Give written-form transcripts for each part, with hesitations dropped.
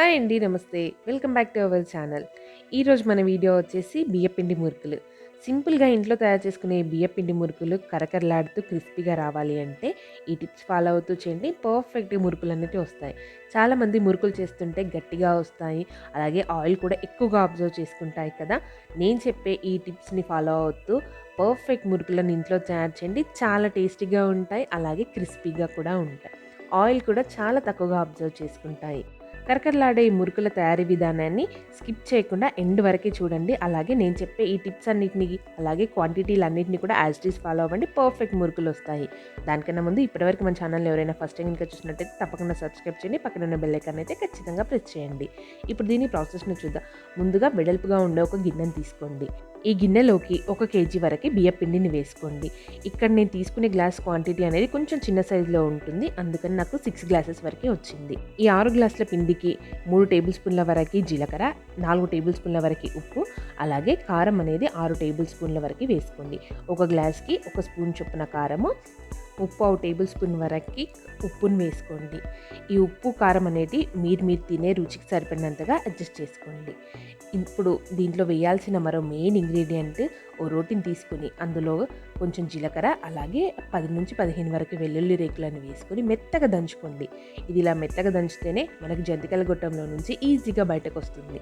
Hi అండి. నమస్తే. Welcome back to our channel. ఈరోజు మన వీడియో వచ్చేసి బియ్యపిండి మురుకులు. సింపుల్‌గా ఇంట్లో తయారు చేసుకునే బియ్యపిండి మురుకులు కరకరలాడుతూ క్రిస్పీగా రావాలి అంటే ఈ టిప్స్ ఫాలో అవుతూ చేయండి. పర్ఫెక్ట్ మురుకులనేవి వస్తాయి. చాలామంది మురుకులు చేస్తుంటే గట్టిగా వస్తాయి. అలాగే ఆయిల్ కూడా ఎక్కువగా అబ్జర్వ్ చేసుకుంటాయి కదా! నేను చెప్పే ఈ టిప్స్‌ని ఫాలో అవుతూ పర్ఫెక్ట్ మురుకులను ఇంట్లో తయారు చేయండి. చాలా టేస్టీగా ఉంటాయి. అలాగే క్రిస్పీగా కూడా ఉంటాయి. ఆయిల్ కూడా చాలా తక్కువగా అబ్జర్వ్ చేసుకుంటాయి. కరకరలాడే ఈ మురుకుల తయారీ విధానాన్ని స్కిప్ చేయకుండా ఎండ్ వరకే చూడండి. అలాగే నేను చెప్పే ఈ టిప్స్ అన్నిటిని, అలాగే క్వాంటిటీలన్నిటిని కూడా యాజ్ ఇట్ ఈజ్ ఫాలో అవ్వండి. పర్ఫెక్ట్ మురుకులొస్తాయి. దానికన్నా ముందు ఇప్పటివరకు మన ఛానల్‌ని ఎవరైనా ఫస్ట్ టైం కనుక చూసినట్టయితే తప్పకుండా సబ్స్క్రైబ్ చేయండి. పక్కన ఉన్న బెల్ ఐకాన్ అయితే ఖచ్చితంగా ప్రెస్ చేయండి. ఇప్పుడు దీని ప్రాసెస్‌ని చూద్దాం. ముందుగా వెడల్పుగా ఉండే ఒక గిన్నెని తీసుకోండి. ఈ గిన్నెలోకి 1 కేజీ వరకు బియ్యపిండిని వేసుకోండి. ఇక్కడ నేను తీసుకునే గ్లాస్ క్వాంటిటీ అనేది కొంచెం చిన్న సైజులో ఉంటుంది. అందుకని నాకు 6 గ్లాసెస్ వరకే వచ్చింది. ఈ 6 గ్లాసుల పిండికి 3 టేబుల్ స్పూన్ల వరకు జీలకర్ర, 4 టేబుల్ స్పూన్ల వరకు ఉప్పు, అలాగే కారం అనేది 6 టేబుల్ స్పూన్ల వరకు వేసుకోండి. ఒక గ్లాస్‌కి 1 స్పూన్ చొప్పున కారము, ముప్పావు టేబుల్ స్పూన్ వరకు ఉప్పును వేసుకోండి. ఈ ఉప్పు, కారం అనేది మీరు తినే రుచికి సరిపడినంతగా అడ్జస్ట్ చేసుకోండి. ఇప్పుడు దీంట్లో వేయాల్సిన మరో మెయిన్ ఇంగ్రీడియంట్ ఓ రోటిని తీసుకొని అందులో కొంచెం జీలకర్ర, అలాగే 10-15 వరకు వెల్లుల్లి రేకులను వేసుకొని మెత్తగా దంచుకోండి. ఇది ఇలా మెత్తగా దంచితేనే మనకి జంతికల గొట్టంలో నుంచి ఈజీగా బయటకొస్తుంది.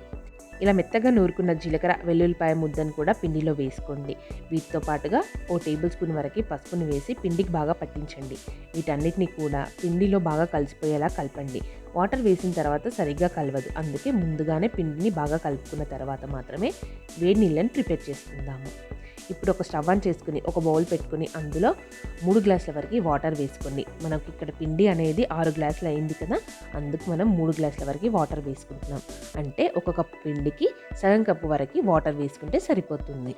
ఇలా మెత్తగా నూరుకున్న జీలకర్ర, వెల్లుల్లిపాయ ముద్దను కూడా పిండిలో వేసుకోండి. వీటితో పాటుగా ఓ టేబుల్ స్పూన్ వరకు పసుపును వేసి పిండికి బాగా పట్టించండి. వీటన్నిటిని కూడా పిండిలో బాగా కలిసిపోయేలా కలపండి. వాటర్ వేసిన తర్వాత సరిగ్గా కలవదు. అందుకే ముందుగానే పిండిని బాగా కలుపుకున్న తర్వాత మాత్రమే వేడి నీళ్ళని ప్రిపేర్ చేసుకుందాము. ఇప్పుడు ఒక స్టవ్ ఆన్ చేసుకుని ఒక బౌల్ పెట్టుకుని అందులో 3 గ్లాసుల వరకు వాటర్ వేసుకోండి. మనకి ఇక్కడ పిండి అనేది 6 గ్లాసులు అయింది కదా! అందుకు మనం 3 గ్లాసుల వరకు వాటర్ వేసుకుంటున్నాం. అంటే ఒక కప్పు పిండికి సగం కప్పు వరకు వాటర్ వేసుకుంటే సరిపోతుంది.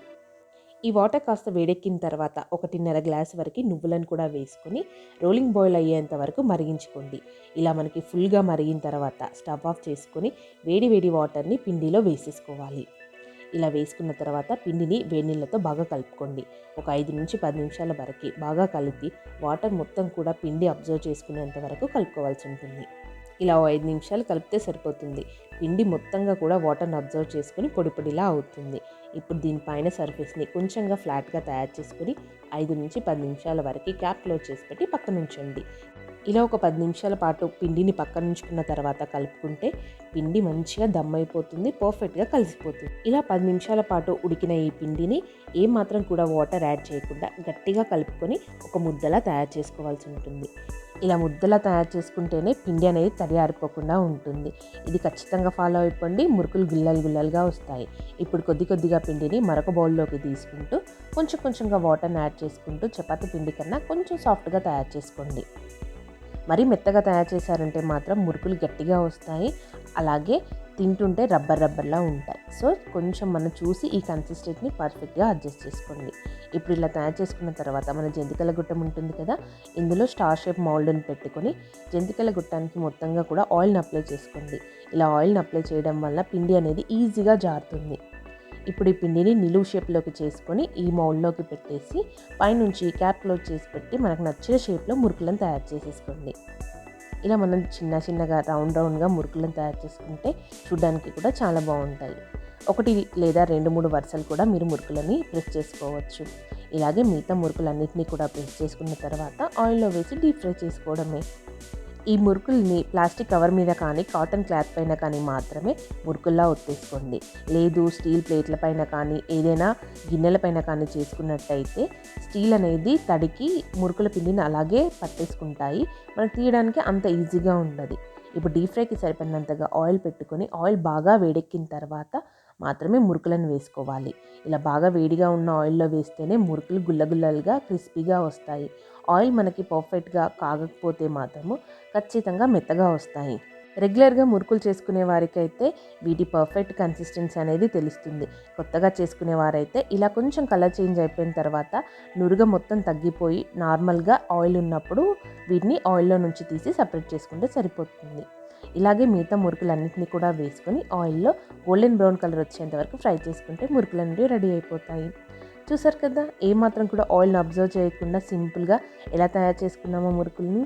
ఈ వాటర్ కాస్త వేడెక్కిన తర్వాత 1.5 గ్లాస్ వరకు నువ్వులను కూడా వేసుకొని రోలింగ్ బాయిల్ అయ్యేంత వరకు మరిగించుకోండి. ఇలా మనకి ఫుల్గా మరిగిన తర్వాత స్టవ్ ఆఫ్ చేసుకొని వేడి వేడి వాటర్ని పిండిలో వేసేసుకోవాలి. ఇలా వేసుకున్న తర్వాత పిండిని వేడి నీళ్ళతో బాగా కలుపుకోండి. ఒక 5-10 నిమిషాల వరకు బాగా కలిపి వాటర్ మొత్తం కూడా పిండి అబ్జర్వ్ చేసుకునేంత వరకు కలుపుకోవాల్సి ఉంటుంది. ఇలా ఓ 5 నిమిషాలు కలిపితే సరిపోతుంది. పిండి మొత్తంగా కూడా వాటర్ని అబ్జర్వ్ చేసుకొని పొడి పొడిలా అవుతుంది. ఇప్పుడు దీనిపైన సర్ఫేస్ని కొంచెంగా ఫ్లాట్గా తయారు చేసుకొని 5-10 నిమిషాల వరకు క్యాప్ క్లోజ్ చేసి పెట్టి పక్కన ఉంచండి. ఇలా ఒక 10 నిమిషాల పాటు పిండిని పక్కన ఉంచుకున్న తర్వాత కలుపుకుంటే పిండి మంచిగా దమ్ అయిపోతుంది, పర్ఫెక్ట్గా కలిసిపోతుంది. ఇలా 10 నిమిషాల పాటు ఉడికిన ఈ పిండిని ఏమాత్రం కూడా వాటర్ యాడ్ చేయకుండా గట్టిగా కలుపుకొని ఒక ముద్దలా తయారు చేసుకోవాల్సి ఉంటుంది. ఇలా ముద్దలా తయారు చేసుకుంటేనే పిండి అనేది తడి ఆరిపోకుండా ఉంటుంది. ఇది ఖచ్చితంగా ఫాలో అయిపోండి. మురుకులు గుల్లలుగా వస్తాయి. ఇప్పుడు కొద్దిగా పిండిని మరొక బౌల్లోకి తీసుకుంటూ కొంచెంగా వాటర్ని యాడ్ చేసుకుంటూ చపాతీ పిండి కన్నా కొంచెం సాఫ్ట్గా తయారు చేసుకోండి. మరీ మెత్తగా తయారు చేశారంటే మాత్రం మురుకులు గట్టిగా వస్తాయి. అలాగే తింటుంటే రబ్బర్లా ఉంటాయి. సో కొంచెం మనం చూసి ఈ కన్సిస్టెన్సీని పర్ఫెక్ట్గా అడ్జస్ట్ చేసుకోండి. ఇప్పుడు ఇలా తయారు చేసుకున్న తర్వాత మన జంతికల గుట్టం ఉంటుంది కదా, ఇందులో స్టార్ షేప్ మౌల్డ్ని పెట్టుకొని జంతికల గుట్టానికి మొత్తంగా కూడా ఆయిల్ని అప్లై చేసుకోండి. ఇలా ఆయిల్ని అప్లై చేయడం వల్ల పిండి అనేది ఈజీగా జారుతుంది. ఇప్పుడు ఈ పిండిని నిలువు షేప్లోకి చేసుకొని ఈ మౌల్డ్లోకి పెట్టేసి పైనుంచి క్యాప్ క్లోజ్ చేసి పెట్టి మనకు నచ్చిన షేప్లో మురుకులను తయారు చేసేసుకోండి. ఇలా మనం చిన్నగా రౌండ్గా మురుకులను తయారు చేసుకుంటే చూడడానికి కూడా చాలా బాగుంటాయి. 1 లేదా 2-3 వరుసలు కూడా మీరు మురుకులని ప్రెస్ చేసుకోవచ్చు. ఇలాగే మిగతా మురుకులన్నింటినీ కూడా ప్రెస్ చేసుకున్న తర్వాత ఆయిల్లో వేసి డీప్ ఫ్రై చేసుకోవడమే. ఈ మురుకుల్ని ప్లాస్టిక్ కవర్ మీద కానీ కాటన్ క్లాత్ పైన కానీ మాత్రమే మురుకుల్లా ఒత్తేసుకోండి. లేదు స్టీల్ ప్లేట్ల పైన కానీ ఏదైనా గిన్నెల పైన కానీ చేసుకున్నట్టయితే స్టీల్ అనేది తడికి మురుకుల పిండిని అలాగే పట్టేసుకుంటాయి. మనకు తీయడానికి అంత ఈజీగా ఉండదు. ఇప్పుడు డీప్ ఫ్రైకి సరిపడినంతగా ఆయిల్ పెట్టుకొని ఆయిల్ బాగా వేడెక్కిన తర్వాత మాత్రమే మురుకులను వేసుకోవాలి. ఇలా బాగా వేడిగా ఉన్న ఆయిల్లో వేస్తేనే మురుకులు గుల్లలుగా క్రిస్పీగా వస్తాయి. ఆయిల్ మనకి పర్ఫెక్ట్గా కాగకపోతే మాత్రము ఖచ్చితంగా మెత్తగా వస్తాయి. రెగ్యులర్గా మురుకులు చేసుకునే వారికైతే వీటి పర్ఫెక్ట్ కన్సిస్టెన్సీ అనేది తెలుస్తుంది. కొత్తగా చేసుకునే వారైతే ఇలా కొంచెం కలర్ చేంజ్ అయిపోయిన తర్వాత నురుగ మొత్తం తగ్గిపోయి నార్మల్గా ఆయిల్ ఉన్నప్పుడు వీటిని ఆయిల్లో నుంచి తీసి సపరేట్ చేసుకుంటే సరిపోతుంది. ఇలాగే మిగతా మురుకులన్నింటినీ కూడా వేసుకొని ఆయిల్లో గోల్డెన్ బ్రౌన్ కలర్ వచ్చేంత వరకు ఫ్రై చేసుకుంటే మురుకులు అనేవి రెడీ అయిపోతాయి. చూసారు కదా, ఏమాత్రం కూడా ఆయిల్ని అబ్జర్వ్ చేయకుండా సింపుల్గా ఎలా తయారు చేసుకున్నామో మురుకుల్ని.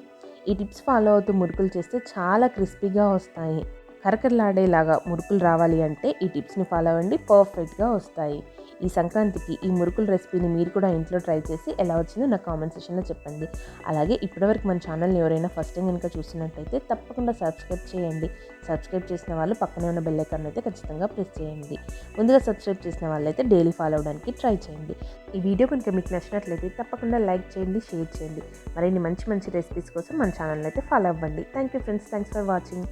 ఈ టిప్స్ ఫాలో అవుతూ మురుకులు చేస్తే చాలా క్రిస్పీగా వస్తాయి. కరకరలాడేలాగా మురుకులు రావాలి అంటే ఈ టిప్స్ని ఫాలో అవ్వండి, పర్ఫెక్ట్గా వస్తాయి. ఈ సంక్రాంతికి ఈ మురుకుల రెసిపీని మీరు కూడా ఇంట్లో ట్రై చేసి ఎలా వచ్చిందో నా కామెంట్ సెక్షన్లో చెప్పండి. అలాగే ఇప్పటివరకు మన ఛానల్ని ఎవరైనా ఫస్ట్ టైం కనుక చూసినట్టయితే తప్పకుండా సబ్స్క్రైబ్ చేయండి. సబ్స్క్రైబ్ చేసిన వాళ్ళు పక్కనే ఉన్న బెల్ ఐకాన్ అయితే ఖచ్చితంగా ప్రెస్ చేయండి. ముందుగా సబ్స్క్రైబ్ చేసిన వాళ్ళైతే డైలీ ఫాలో అవ్వడానికి ట్రై చేయండి. ఈ వీడియో కనుక మీకు నచ్చినట్లయితే తప్పకుండా లైక్ చేయండి, షేర్ చేయండి. మరిన్ని మంచి మంచి రెసిపీస్ కోసం మన ఛానల్ అయితే ఫాలో అవ్వండి. Thank you friends, thanks for watching.